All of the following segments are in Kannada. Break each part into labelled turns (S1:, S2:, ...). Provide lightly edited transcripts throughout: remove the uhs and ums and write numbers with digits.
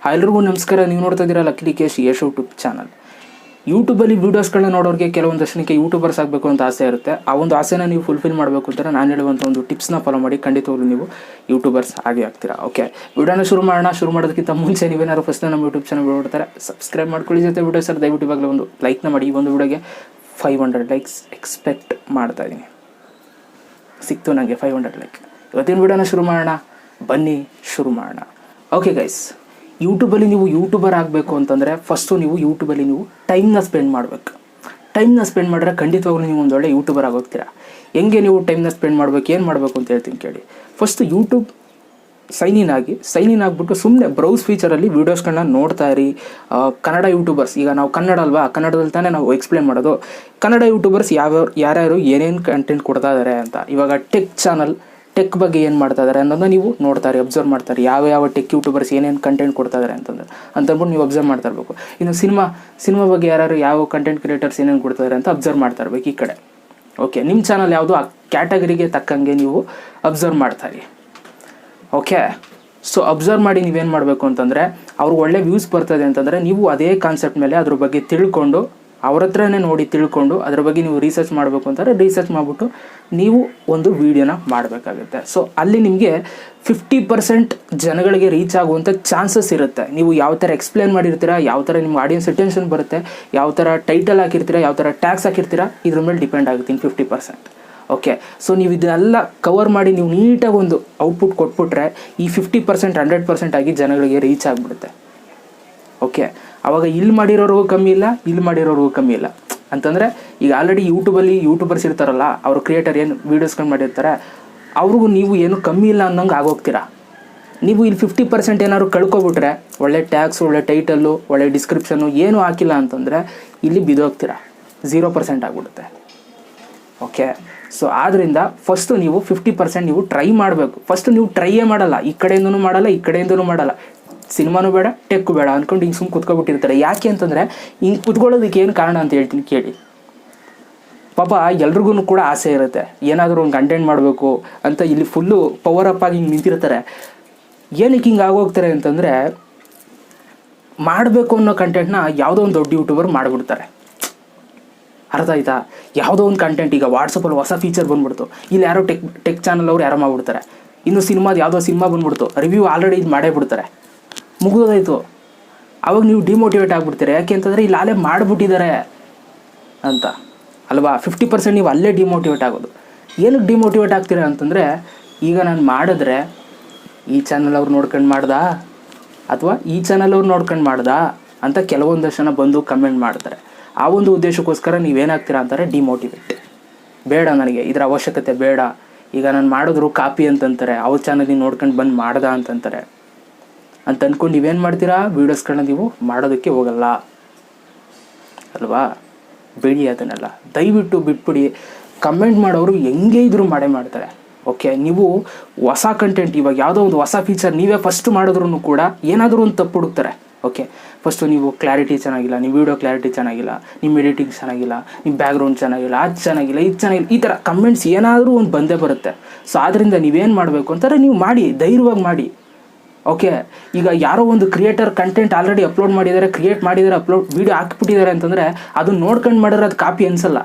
S1: ಎಲ್ರಿಗೂ ನಮಸ್ಕಾರ. ನೀವು ನೋಡ್ತಾ ಇದ್ದೀರಾ ಲಕ್ಕೇಶ್ ಯಶ್ ಯೂಟ್ಯೂಬ್ ಚಾನಲ್. ಯೂಟ್ಯೂಬಲ್ಲಿ ವೀಡಿಯೋಸ್ಗಳನ್ನ ನೋಡೋರಿಗೆ ಕೆಲವೊಂದು ಜನಕ್ಕೆ ಯೂಟ್ಯೂಬರ್ಸ್ ಆಗಬೇಕು ಅಂತ ಆಸೆ ಇರುತ್ತೆ. ಆ ಒಂದು ಆಸೆನ ನೀವು ಫುಲ್ಫಿಲ್ ಮಾಡಬೇಕು ಅಂತ ನಾನು ಹೇಳುವಂಥ ಒಂದು ಟಿಪ್ಸ್ನ ಫಾಲೋ ಮಾಡಿ ಖಂಡಿತವಾಗ್ಲೂ ನೀವು ಯೂಟ್ಯೂಬರ್ಸ್ ಆಗೇ ಆಗ್ತೀರಾ. ಓಕೆ, ವಿಡಿಯೋನ ಶುರು ಮಾಡೋದಕ್ಕಿಂತ ಮುಂಚೆ ನೀವೇನಾದ್ರು ಫಸ್ಟ್ ನಮ್ಮ ಯೂಟ್ಯೂಬ್ ಚಾನಲ್ ನೋಡ್ತಾರೆ ಸಬ್ಸ್ಕ್ರೈಬ್ ಮಾಡ್ಕೊಳ್ಳಿ. ಜೊತೆ ವಿಡಿಯೋ ಸರ್ ದಯವಿಟ್ಟು ಇವಾಗಲೇ ಒಂದು ಲೈಕ್ನ ಮಾಡಿ. ಈ ಒಂದು ವಿಡಿಯೋಗೆ 500 ಲೈಕ್ಸ್ ಎಕ್ಸ್ಪೆಕ್ಟ್ ಮಾಡ್ತಾ ಇದ್ದೀನಿ. ಸಿಕ್ತು ನನಗೆ 500 ಲೈಕ್. ಇವತ್ತಿನ ವಿಡಿಯೋನ ಶುರು ಮಾಡೋಣ, ಬನ್ನಿ ಶುರು ಮಾಡೋಣ. ಓಕೆ ಗೈಸ್, ಯೂಟ್ಯೂಬಲ್ಲಿ ನೀವು ಯೂಟ್ಯೂಬರ್ ಆಗಬೇಕು ಅಂತಂದರೆ ಫಸ್ಟು ನೀವು ಯೂಟ್ಯೂಬಲ್ಲಿ ನೀವು ಟೈಮ್ನ ಸ್ಪೆಂಡ್ ಮಾಡಬೇಕು. ಟೈಮ್ನ ಸ್ಪೆಂಡ್ ಮಾಡಿದ್ರೆ ಖಂಡಿತವಾಗ್ಲೂ ನೀವು ಒಂದು ಒಳ್ಳೆ ಯೂಟ್ಯೂಬರ್ ಆಗೋಗ್ತೀರಾ. ಹೆಂಗೆ ನೀವು ಟೈಮ್ನ ಸ್ಪೆಂಡ್ ಮಾಡಬೇಕು, ಏನು ಮಾಡಬೇಕು ಅಂತ ಹೇಳ್ತೀನಿ ಕೇಳಿ. ಫಸ್ಟು ಯೂಟ್ಯೂಬ್ ಸೈನ್ ಇನ್ ಆಗಿಬಿಟ್ಟು ಸುಮ್ಮನೆ ಬ್ರೌಸ್ ಫೀಚರಲ್ಲಿ ವೀಡಿಯೋಸ್ಗಳನ್ನ ನೋಡ್ತಾ ಇರಿ. ಕನ್ನಡ ಯೂಟ್ಯೂಬರ್ಸ್, ಈಗ ನಾವು ಕನ್ನಡ ಅಲ್ವಾ, ಕನ್ನಡದಲ್ಲಿ ತಾನೇ ನಾವು ಎಕ್ಸ್ಪ್ಲೇನ್ ಮಾಡೋದು. ಕನ್ನಡ ಯೂಟ್ಯೂಬರ್ಸ್ ಯಾರ್ಯಾರು ಏನೇನು ಕಂಟೆಂಟ್ ಕೊಡ್ತಾ ಇದ್ದಾರೆ ಅಂತ. ಇವಾಗ ಟೆಕ್ ಬಗ್ಗೆ ಏನು ಮಾಡ್ತಾ ಇದ್ದಾರೆ ಅನ್ನೋದನ್ನ ನೀವು ನೋಡ್ತಾರೆ, ಅಬ್ಸರ್ವ್ ಮಾಡ್ತಾರೆ. ಯಾವ ಟೆಕ್ ಯೂಟ್ಯೂಬರ್ಸ್ ಏನೇನು ಕಂಟೆಂಟ್ ಕೊಡ್ತಾ ಇದ್ದಾರೆ ಅಂತಂದ್ಬಿಟ್ಟು ನೀವು ಅಬ್ಸರ್ವ್ ಮಾಡ್ತಾ ಇರಬೇಕು. ಇನ್ನು ಸಿನಿಮಾ ಬಗ್ಗೆ ಯಾರು ಯಾವ ಕಂಟೆಂಟ್ ಕ್ರಿಯೇಟರ್ಸ್ ಏನೇನು ಕೊಡ್ತಾ ಇದ್ದಾರೆ ಅಂತ ಅಬ್ಸರ್ವ್ ಮಾಡ್ತಾ ಇರಬೇಕು ಈ ಕಡೆ. ಓಕೆ, ನಿಮ್ಮ ಚಾನಲ್ ಯಾವುದು ಆ ಕ್ಯಾಟಗರಿಗೆ ತಕ್ಕಂಗೆ ನೀವು ಅಬ್ಸರ್ವ್ ಮಾಡ್ತಾರೆ. ಓಕೆ, ಸೊ ಅಬ್ಸರ್ವ್ ಮಾಡಿ ನೀವೇನು ಮಾಡಬೇಕು ಅಂತಂದರೆ ಅವ್ರಿಗೆ ಒಳ್ಳೆ ವ್ಯೂಸ್ ಬರ್ತದೆ ಅಂತಂದರೆ ನೀವು ಅದೇ ಕಾನ್ಸೆಪ್ಟ್ ಮೇಲೆ ಅದ್ರ ಬಗ್ಗೆ ತಿಳ್ಕೊಂಡು ಅವ್ರ ಹತ್ರನೇ ನೋಡಿ ತಿಳ್ಕೊಂಡು ಅದ್ರ ಬಗ್ಗೆ ನೀವು ರಿಸರ್ಚ್ ಮಾಡಬೇಕು ಅಂತಾರೆ. ರಿಸರ್ಚ್ ಮಾಡಿಬಿಟ್ಟು ನೀವು ಒಂದು ವೀಡಿಯೋನ ಮಾಡಬೇಕಾಗುತ್ತೆ. ಸೊ ಅಲ್ಲಿ ನಿಮಗೆ 50% ಜನಗಳಿಗೆ ರೀಚ್ ಆಗುವಂಥ ಚಾನ್ಸಸ್ ಇರುತ್ತೆ. ನೀವು ಯಾವ ಥರ ಎಕ್ಸ್ಪ್ಲೇನ್ ಮಾಡಿರ್ತೀರಾ, ಯಾವ ಥರ ನಿಮ್ಮ ಆಡಿಯನ್ಸ್ ಅಟೆನ್ಷನ್ ಬರುತ್ತೆ, ಯಾವ ಥರ ಟೈಟಲ್ ಹಾಕಿರ್ತೀರಾ, ಯಾವ ಥರ ಟ್ಯಾಗ್ಸ್ ಹಾಕಿರ್ತೀರಾ, ಇದ್ರ ಮೇಲೆ ಡಿಪೆಂಡ್ ಆಗುತ್ತೆ ಇನ್ನು 50%. ಓಕೆ, ಸೊ ನೀವು ಇದೆಲ್ಲ ಕವರ್ ಮಾಡಿ ನೀವು ನೀಟಾಗಿ ಒಂದು ಔಟ್ಪುಟ್ ಕೊಟ್ಬಿಟ್ರೆ ಈ 50% 100% ಆಗಿ ಜನಗಳಿಗೆ ರೀಚ್ ಆಗಿಬಿಡುತ್ತೆ. ಓಕೆ, ಆವಾಗ ಇಲ್ಲಿ ಮಾಡಿರೋರಿಗೂ ಕಮ್ಮಿ ಇಲ್ಲ, ಇಲ್ಲಿ ಮಾಡಿರೋರಿಗೂ ಕಮ್ಮಿ ಇಲ್ಲ ಅಂತಂದರೆ ಈಗ ಆಲ್ರೆಡಿ ಯೂಟ್ಯೂಬರ್ಸ್ ಇರ್ತಾರಲ್ಲ, ಅವರು ಕ್ರಿಯೇಟರ್ ಏನು ವೀಡಿಯೋಸ್ಗಳು ಮಾಡಿರ್ತಾರೆ ಅವ್ರಿಗೂ ನೀವು ಏನು ಕಮ್ಮಿ ಇಲ್ಲ ಅನ್ನೋಂಗೆ ಆಗೋಗ್ತೀರಾ. ನೀವು ಇಲ್ಲಿ 50% ಏನಾದ್ರು ಕಳ್ಕೊಬಿಟ್ರೆ, ಒಳ್ಳೆ ಟ್ಯಾಗ್ಸು, ಒಳ್ಳೆ ಟೈಟಲ್ಲು, ಒಳ್ಳೆ ಡಿಸ್ಕ್ರಿಪ್ಷನ್ನು ಏನೂ ಹಾಕಿಲ್ಲ ಅಂತಂದರೆ ಇಲ್ಲಿ ಬಿದ್ದೋಗ್ತೀರಾ, 0% ಆಗಿಬಿಡುತ್ತೆ. ಓಕೆ, ಸೊ ಆದ್ದರಿಂದ ಫಸ್ಟು ನೀವು 50% ನೀವು ಟ್ರೈ ಮಾಡಬೇಕು. ಫಸ್ಟು ನೀವು ಟ್ರೈಯೇ ಮಾಡಲ್ಲ, ಈ ಕಡೆಯಿಂದನೂ ಮಾಡಲ್ಲ, ಸಿನಿಮಾನೂ ಬೇಡ, ಟೆಕ್ಕು ಬೇಡ ಅಂದ್ಕೊಂಡು ಹಿಂಗೆ ಸುಮ್ಮನೆ ಕುತ್ಕೊಬಿಟ್ಟಿರ್ತಾರೆ. ಯಾಕೆ ಅಂತಂದರೆ ಹಿಂಗೆ ಕುತ್ಕೊಳ್ಳೋದಕ್ಕೆ ಏನು ಕಾರಣ ಅಂತ ಹೇಳ್ತೀನಿ ಕೇಳಿ. ಪಾಪ ಎಲ್ರಿಗೂ ಕೂಡ ಆಸೆ ಇರುತ್ತೆ ಏನಾದರೂ ಒಂದು ಕಂಟೆಂಟ್ ಮಾಡಬೇಕು ಅಂತ. ಇಲ್ಲಿ ಫುಲ್ಲು ಪವರ್ ಅಪ್ ಆಗಿ ಹಿಂಗೆ ನಿಂತಿರ್ತಾರೆ. ಏನಕ್ಕೆ ಹಿಂಗೆ ಆಗೋಗ್ತಾರೆ ಅಂತಂದರೆ ಮಾಡಬೇಕು ಅನ್ನೋ ಕಂಟೆಂಟ್ನ ಯಾವುದೋ ಒಂದು ದೊಡ್ಡ ಯೂಟ್ಯೂಬರ್ ಮಾಡಿಬಿಡ್ತಾರೆ. ಅರ್ಥ ಆಯ್ತಾ? ಯಾವುದೋ ಒಂದು ಕಂಟೆಂಟ್, ಈಗ ವಾಟ್ಸಪ್ಪಲ್ಲಿ ಹೊಸ ಫೀಚರ್ ಬಂದ್ಬಿಡ್ತು, ಇಲ್ಲಿ ಯಾರೋ ಟೆಕ್ ಚಾನಲ್ ಅವ್ರು ಯಾರೋ ಮಾಡಿಬಿಡ್ತಾರೆ. ಇನ್ನು ಯಾವುದೋ ಸಿನಿಮಾ ಬಂದ್ಬಿಡ್ತು, ರಿವ್ಯೂ ಆಲ್ರೆಡಿ ಇದು ಮಾಡೇ ಬಿಡ್ತಾರೆ, ಮುಗಿದೋದಾಯಿತು. ಅವಾಗ ನೀವು ಡಿಮೋಟಿವೇಟ್ ಆಗಿಬಿಡ್ತೀರ. ಯಾಕೆ ಅಂತಂದರೆ ಇಲ್ಲಿ ಅಲ್ಲೇ ಮಾಡಿಬಿಟ್ಟಿದ್ದಾರೆ ಅಂತ ಅಲ್ವಾ. 50% ನೀವು ಅಲ್ಲೇ ಡಿಮೋಟಿವೇಟ್ ಆಗೋದು. ಏನಕ್ಕೆ ಡಿಮೋಟಿವೇಟ್ ಆಗ್ತೀರಾ ಅಂತಂದರೆ, ಈಗ ನಾನು ಮಾಡಿದ್ರೆ ಈ ಚಾನಲ್ ಅವ್ರು ನೋಡ್ಕೊಂಡು ಮಾಡ್ದಾ ಅಥವಾ ಈ ಚಾನಲ್ ಅವ್ರು ನೋಡ್ಕೊಂಡು ಮಾಡ್ದಾ ಅಂತ ಕೆಲವೊಂದಷ್ಟು ಜನ ಬಂದು ಕಮೆಂಟ್ ಮಾಡ್ತಾರೆ. ಆ ಒಂದು ಉದ್ದೇಶಕ್ಕೋಸ್ಕರ ನೀವೇನಾಗ್ತೀರಾ ಅಂತಾರೆ, ಡಿಮೋಟಿವೇಟ್. ಬೇಡ, ನನಗೆ ಇದರ ಅವಶ್ಯಕತೆ ಬೇಡ, ಈಗ ನಾನು ಮಾಡಿದ್ರು ಕಾಪಿ ಅಂತಂತಾರೆ, ಅವ್ರ ಚಾನಲಿಗೆ ನೋಡ್ಕೊಂಡು ಬಂದು ಮಾಡ್ದ ಅಂತಂತಾರೆ ಅಂತ ಅಂದ್ಕೊಂಡು ನೀವೇನು ಮಾಡ್ತೀರಾ, ವೀಡಿಯೋಸ್ಗಳನ್ನ ನೀವು ಮಾಡೋದಕ್ಕೆ ಹೋಗಲ್ಲ ಅಲ್ವಾ. ಬಿಡಿ ಅದನ್ನೆಲ್ಲ, ದಯವಿಟ್ಟು ಬಿಟ್ಬಿಡಿ. ಕಮೆಂಟ್ ಮಾಡೋರು ಹೆಂಗೆ ಇದ್ರೂ ಮಾಡ್ತಾರೆ. ಓಕೆ, ನೀವು ಹೊಸ ಕಂಟೆಂಟ್, ಇವಾಗ ಯಾವುದೋ ಒಂದು ಹೊಸ ಫೀಚರ್ ನೀವೇ ಫಸ್ಟ್ ಮಾಡಿದ್ರೂ ಕೂಡ ಏನಾದರೂ ಒಂದು ತಪ್ಪು ಹುಡುಕ್ತಾರೆ. ಓಕೆ, ಫಸ್ಟು ನೀವು ಕ್ಲಾರಿಟಿ ಚೆನ್ನಾಗಿಲ್ಲ, ನಿಮ್ಮ ವೀಡಿಯೋ ಕ್ಲಾರಿಟಿ ಚೆನ್ನಾಗಿಲ್ಲ, ನಿಮ್ಮ ಎಡಿಟಿಂಗ್ ಚೆನ್ನಾಗಿಲ್ಲ, ನಿಮ್ಮ ಬ್ಯಾಕ್ಗ್ರೌಂಡ್ ಚೆನ್ನಾಗಿಲ್ಲ, ಅದು ಚೆನ್ನಾಗಿಲ್ಲ, ಇದು ಚೆನ್ನಾಗಿಲ್ಲ, ಈ ಥರ ಕಮೆಂಟ್ಸ್ ಏನಾದರೂ ಒಂದು ಬಂದೇ ಬರುತ್ತೆ. ಸೊ ಆದ್ದರಿಂದ ನೀವೇನು ಮಾಡಬೇಕು ಅಂತಾರೆ, ನೀವು ಮಾಡಿ, ಧೈರ್ಯವಾಗಿ ಮಾಡಿ. ಓಕೆ, ಈಗ ಯಾರೋ ಒಂದು ಕ್ರಿಯೇಟರ್ ಕಂಟೆಂಟ್ ಆಲ್ರೆಡಿ ಅಪ್ಲೋಡ್ ಮಾಡಿದ್ದಾರೆ, ವೀಡಿಯೋ ಹಾಕಿಬಿಟ್ಟಿದ್ದಾರೆ ಅಂತಂದರೆ ಅದನ್ನ ನೋಡ್ಕೊಂಡು ಮಾಡಿದ್ರೆ ಅದು ಕಾಪಿ ಅನಿಸಲ್ಲ.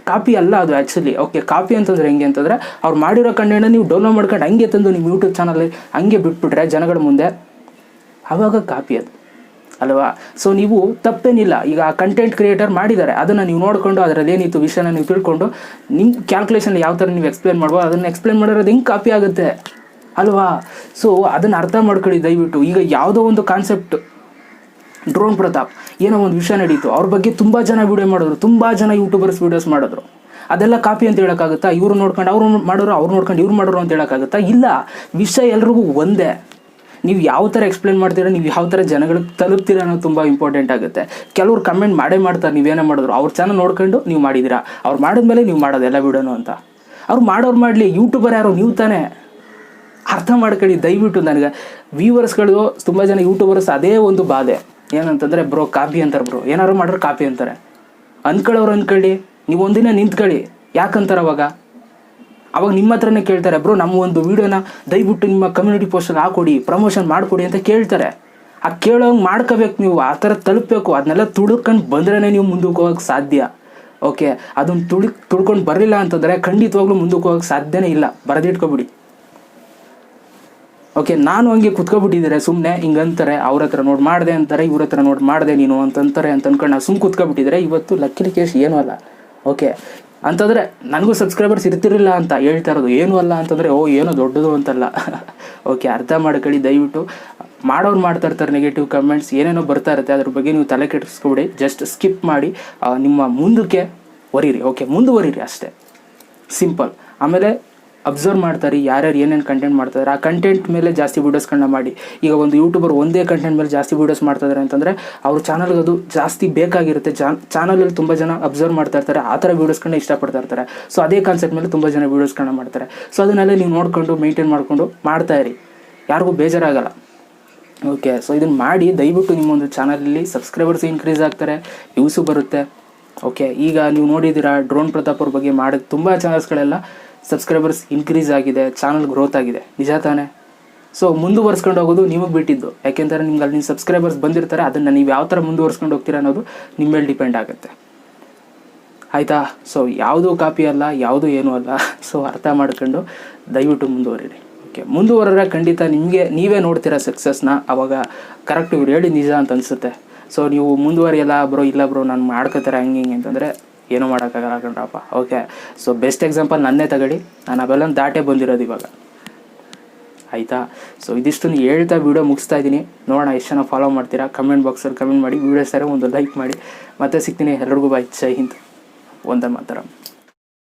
S1: ಕಾಪಿ ಅಲ್ಲ ಅದು ಆ್ಯಕ್ಚುಲಿ. ಓಕೆ, ಕಾಪಿ ಅಂತಂದರೆ ಹೆಂಗೆ ಅಂತಂದರೆ ಅವ್ರು ಮಾಡಿರೋ ಕಂಟೆಂಟ್ನ ನೀವು ಡೌನ್ಲೋಡ್ ಮಾಡ್ಕೊಂಡು ಹಂಗೆ ತಂದು ನಿಮ್ಮ ಯೂಟ್ಯೂಬ್ ಚಾನಲ್ ಹಂಗೆ ಬಿಟ್ಬಿಟ್ರೆ ಜನಗಳ ಮುಂದೆ, ಆವಾಗ ಕಾಪಿ ಅದು ಅಲ್ವಾ. ಸೊ ನೀವು ತಪ್ಪೇನಿಲ್ಲ, ಈಗ ಆ ಕಂಟೆಂಟ್ ಕ್ರಿಯೇಟರ್ ಮಾಡಿದ್ದಾರೆ ಅದನ್ನು ನೀವು ನೋಡಿಕೊಂಡು ಅದರಲ್ಲಿ ಏನಿತ್ತು ವಿಷಯನ ನೀವು ತಿಳ್ಕೊಂಡು ನಿಮ್ಮ ಕ್ಯಾಲ್ಕುಲೇಷನ್ ಯಾವ ಥರ ನೀವು ಎಕ್ಸ್ಪ್ಲೇನ್ ಮಾಡ್ಬೋದು ಅದನ್ನು ಎಕ್ಸ್ಪ್ಲೇನ್ ಮಾಡಿರೋದು ಹೆಂಗೆ ಕಾಪಿ ಆಗುತ್ತೆ ಅಲ್ವಾ. ಸೊ ಅದನ್ನು ಅರ್ಥ ಮಾಡ್ಕೊಳ್ಳಿ ದಯವಿಟ್ಟು. ಈಗ ಯಾವುದೋ ಒಂದು ಕಾನ್ಸೆಪ್ಟ್, ಡ್ರೋನ್ ಪ್ರತಾಪ್ ಏನೋ ಒಂದು ವಿಷಯ ನಡೀತು, ಅವ್ರ ಬಗ್ಗೆ ತುಂಬ ಜನ ವೀಡಿಯೋ ಮಾಡಿದ್ರು, ತುಂಬ ಜನ ಯೂಟ್ಯೂಬರ್ಸ್ ವೀಡಿಯೋಸ್ ಮಾಡಿದ್ರು. ಅದೆಲ್ಲ ಕಾಪಿ ಅಂತ ಹೇಳೋಕ್ಕಾಗುತ್ತಾ? ಇವರು ನೋಡ್ಕೊಂಡು ಅವ್ರು ಮಾಡೋರು, ಅವ್ರು ನೋಡ್ಕೊಂಡು ಇವ್ರು ಮಾಡೋರು ಅಂತ ಹೇಳೋಕ್ಕಾಗುತ್ತಾ? ಇಲ್ಲ, ವಿಷಯ ಎಲ್ರಿಗೂ ಒಂದೇ. ನೀವು ಯಾವ ಥರ ಎಕ್ಸ್ಪ್ಲೇನ್ ಮಾಡ್ತೀರಾ, ನೀವು ಯಾವ ಥರ ಜನಗಳಿಗೆ ತಲುಪ್ತೀರ ಅನ್ನೋದು ತುಂಬ ಇಂಪಾರ್ಟೆಂಟ್ ಆಗುತ್ತೆ. ಕೆಲವ್ರು ಕಮೆಂಟ್ ಮಾಡ್ತಾರೆ, ನೀವೇನೇ ಮಾಡಿದ್ರು ಅವ್ರ ಚಾನಲ್ ನೋಡ್ಕೊಂಡು ನೀವು ಮಾಡಿದ್ದೀರಾ, ಅವ್ರು ಮಾಡಿದ್ಮೇಲೆ ನೀವು ಮಾಡೋದು ಎಲ್ಲ ವೀಡಿಯೋನು ಅಂತ. ಅವ್ರು ಮಾಡೋರು ಮಾಡಲಿ, ಯೂಟ್ಯೂಬರ್ ಯಾರು ನೀವು ತಾನೇ. ಅರ್ಥ ಮಾಡ್ಕೊಳ್ಳಿ ದಯವಿಟ್ಟು. ನನಗೆ ವ್ಯೂವರ್ಸ್ಗಳು ತುಂಬ ಜನ ಯೂಟ್ಯೂಬರ್ಸ್ ಅದೇ ಒಂದು ಬಾಧೆ ಏನಂತಂದರೆ, ಬ್ರೋ ಕಾಪಿ ಅಂತಾರೆ, ಬ್ರೋ ಏನಾದ್ರು ಮಾಡ್ರೆ ಕಾಪಿ ಅಂತಾರೆ. ಅಂದ್ಕೊಳ್ಳಿ, ನೀವು ಒಂದಿನ ನಿಂತ್ಕೊಳ್ಳಿ. ಯಾಕಂತಾರೆ ಅವಾಗ ನಿಮ್ಮ ಹತ್ರನೇ ಕೇಳ್ತಾರೆ, ಬ್ರೋ ನಮ್ಮ ಒಂದು ವೀಡಿಯೋನ ದಯವಿಟ್ಟು ನಿಮ್ಮ ಕಮ್ಯುನಿಟಿ ಪೋಸ್ಟಲ್ಲಿ ಹಾಕೊಡಿ, ಪ್ರಮೋಷನ್ ಮಾಡಿಕೊಡಿ ಅಂತ ಕೇಳ್ತಾರೆ. ಆ ಕೇಳೋಂಗೆ ಮಾಡ್ಕೋಬೇಕು ನೀವು, ಆ ಥರ ತಲುಪಬೇಕು. ಅದನ್ನೆಲ್ಲ ತುಳ್ಕೊಂಡು ಬಂದ್ರೇ ನೀವು ಮುಂದಕ್ಕೆ ಹೋಗೋಕ್ಕೆ ಸಾಧ್ಯ. ಓಕೆ, ಅದನ್ನು ತುಳ್ಕೊಂಡು ಬರಲಿಲ್ಲ ಅಂತಂದರೆ ಖಂಡಿತವಾಗ್ಲೂ ಮುಂದಕ್ಕೆ ಹೋಗೋಕ್ಕೆ ಸಾಧ್ಯನೇ ಇಲ್ಲ. ಬರೆದಿಟ್ಕೊಬಿಡಿ. ಓಕೆ, ನಾನು ಹಂಗೆ ಕುತ್ಕೊಬಿಟ್ಟಿದ್ದಾರೆ ಸುಮ್ಮನೆ ಹಿಂಗಂತಾರೆ, ಅವ್ರ ಹತ್ರ ನೋಡಿ ಮಾಡಿದೆ ಅಂತಾರೆ, ಇವ್ರ ಹತ್ರ ನೋಡಿ ಮಾಡಿದೆ ನೀನು ಅಂತಂತಾರೆ ಅಂತ ಅನ್ಕೊಂಡು ನಾವು ಸುಮ್ಮನೆ ಕುತ್ಕೊಬಿಟ್ಟಿದ್ದಾರೆ. ಇವತ್ತು ಲಕ್ಕೇಶ್ ಏನೂ ಅಲ್ಲ. ಓಕೆ ಅಂತಂದರೆ ನನಗೂ ಸಬ್ಸ್ಕ್ರೈಬರ್ಸ್ ಇರ್ತಿರಲಿಲ್ಲ ಅಂತ ಹೇಳ್ತಾ ಇರೋದು. ಏನೂ ಅಲ್ಲ ಅಂತಂದರೆ ಏನೋ ದೊಡ್ಡದು ಅಂತಲ್ಲ. ಓಕೆ, ಅರ್ಥ ಮಾಡ್ಕೊಳ್ಳಿ ದಯವಿಟ್ಟು. ಮಾಡೋರು ಮಾಡ್ತಾ ಇರ್ತಾರೆ ನೆಗೆಟಿವ್ ಕಮೆಂಟ್ಸ್, ಏನೇನೋ ಬರ್ತಾ ಇರುತ್ತೆ, ಅದ್ರ ಬಗ್ಗೆ ನೀವು ತಲೆ ಕೆಡಿಸ್ಕೊಬಿಡಿ. ಜಸ್ಟ್ ಸ್ಕಿಪ್ ಮಾಡಿ ನಿಮ್ಮ ಮುಂದಕ್ಕೆ ಹೊರೀರಿ. ಓಕೆ, ಮುಂದುವರೀರಿ ಅಷ್ಟೇ, ಸಿಂಪಲ್. ಆಮೇಲೆ ಅಬ್ಸರ್ವ್ ಮಾಡ್ತಾರೆ ಯಾರ್ಯಾರು ಏನೇನು ಕಂಟೆಂಟ್ ಮಾಡ್ತಾಯಿದ್ದಾರೆ, ಆ ಕಂಟೆಂಟ್ ಮೇಲೆ ಜಾಸ್ತಿ ವೀಡಿಯೋಸ್ಗಳನ್ನ ಮಾಡಿ. ಈಗ ಒಂದು ಯೂಟ್ಯೂಬರ್ ಒಂದೇ ಕಂಟೆಂಟ್ ಮೇಲೆ ಜಾಸ್ತಿ ವೀಡಿಯೋಸ್ ಮಾಡ್ತಾಯಿದ್ದಾರೆ ಅಂತಂದರೆ ಅವ್ರ ಚಾನಲ್ಗೆ ಅದು ಜಾಸ್ತಿ ಬೇಕಾಗಿರುತ್ತೆ. ಚಾನಲಲ್ಲಿ ತುಂಬ ಜನ ಅಬ್ಸರ್ವ್ ಮಾಡ್ತಾ ಇರ್ತಾರೆ, ಆ ಥರ ವೀಡಿಯೋಸ್ಗಳನ್ನ ಇಷ್ಟಪಡ್ತಾ ಇರ್ತಾರೆ. ಸೊ ಅದೇ ಕಾನ್ಸೆಪ್ಟ್ ಮೇಲೆ ತುಂಬ ಜನ ವೀಡಿಯೋಸ್ಗಳನ್ನ ಮಾಡ್ತಾರೆ. ಸೊ ಅದನ್ನೆಲ್ಲ ನೀವು ನೋಡಿಕೊಂಡು ಮೇಂಟೈನ್ ಮಾಡಿಕೊಂಡು ಮಾಡ್ತಾಯಿರಿ, ಯಾರಿಗೂ ಬೇಜಾರಾಗಲ್ಲ. ಓಕೆ, ಸೊ ಇದನ್ನು ಮಾಡಿ ದಯವಿಟ್ಟು ನಿಮ್ಮೊಂದು ಚಾನಲಲ್ಲಿ ಸಬ್ಸ್ಕ್ರೈಬರ್ಸ್ ಇನ್ಕ್ರೀಸ್ ಆಗ್ತಾರೆ, ವ್ಯೂಸು ಬರುತ್ತೆ. ಓಕೆ, ಈಗ ನೀವು ನೋಡಿದ್ದೀರಾ ಡ್ರೋನ್ ಪ್ರತಾಪ್ ಅವ್ರ ಬಗ್ಗೆ ಮಾಡಿದ ತುಂಬ ಚಾನಲ್ಸ್ಗಳೆಲ್ಲ ಸಬ್ಸ್ಕ್ರೈಬರ್ಸ್ ಇನ್ಕ್ರೀಸ್ ಆಗಿದೆ, ಚಾನಲ್ ಗ್ರೋತ್ ಆಗಿದೆ, ನಿಜ ತಾನೇ? ಸೊ ಮುಂದುವರ್ಸ್ಕೊಂಡು ಹೋಗೋದು ನಿಮಗೆ ಬಿಟ್ಟಿದ್ದು. ಯಾಕೆಂದರೆ ನಿಮ್ಗೆ ಅಲ್ಲಿ ಸಬ್ಸ್ಕ್ರೈಬರ್ಸ್ ಬಂದಿರ್ತಾರೆ, ಅದನ್ನು ನೀವು ಯಾವ ಥರ ಮುಂದುವರ್ಸ್ಕೊಂಡು ಹೋಗ್ತೀರಾ ಅನ್ನೋದು ನಿಮ್ಮ ಮೇಲೆ ಡಿಪೆಂಡ್ ಆಗುತ್ತೆ. ಆಯಿತಾ? ಸೊ ಯಾವುದೂ ಕಾಪಿ ಅಲ್ಲ, ಯಾವುದೂ ಏನೂ ಅಲ್ಲ. ಸೊ ಅರ್ಥ ಮಾಡ್ಕೊಂಡು ದಯವಿಟ್ಟು ಮುಂದುವರಿರಿ. ಓಕೆ, ಮುಂದುವರೆದ್ರೆ ಖಂಡಿತ ನೀವೇ ನೋಡ್ತೀರಾ ಸಕ್ಸಸ್ನ. ಆವಾಗ ಕರೆಕ್ಟ್ ಇವ್ರು ಹೇಳಿ ನಿಜ ಅಂತ ಅನಿಸುತ್ತೆ. ಸೊ ನೀವು ಮುಂದುವರಿಯಲ್ಲ ಬ್ರೋ, ಇಲ್ಲ ಬ್ರೋ ನಾನು ಮಾಡ್ಕೋತಾರೆ ಹಂಗೆ ಹಿಂಗೆ ಅಂತಂದರೆ ಏನೂ ಮಾಡೋಕ್ಕಾಗಲ್ಲ ಕಣ್ರಪ್ಪ. ಓಕೆ, ಸೊ ಬೆಸ್ಟ್ ಎಕ್ಸಾಂಪಲ್ ನನ್ನೇ ತಗೊಳ್ಳಿ, ನಾನು ಅವೆಲ್ಲ ದಾಟೇ ಬಂದಿರೋದು ಇವಾಗ. ಆಯಿತಾ? ಸೊ ಇದಿಷ್ಟನ್ನು ಹೇಳ್ತಾ ವೀಡಿಯೋ ಮುಗಿಸ್ತಾ ಇದ್ದೀನಿ. ನೋಡೋಣ ಎಷ್ಟು ಜನ ಫಾಲೋ ಮಾಡ್ತೀರಾ. ಕಮೆಂಟ್ ಬಾಕ್ಸಲ್ಲಿ ಕಮೆಂಟ್ ಮಾಡಿ, ವೀಡಿಯೋ ಸರಿ ಒಂದು ಲೈಕ್ ಮಾಡಿ. ಮತ್ತೆ ಸಿಗ್ತೀನಿ. ಎಲ್ಲರಿಗೂ ಬಾಯ್. ಜೈ ಹಿಂದ್, ವಂದೇ ಮಾತರಂ.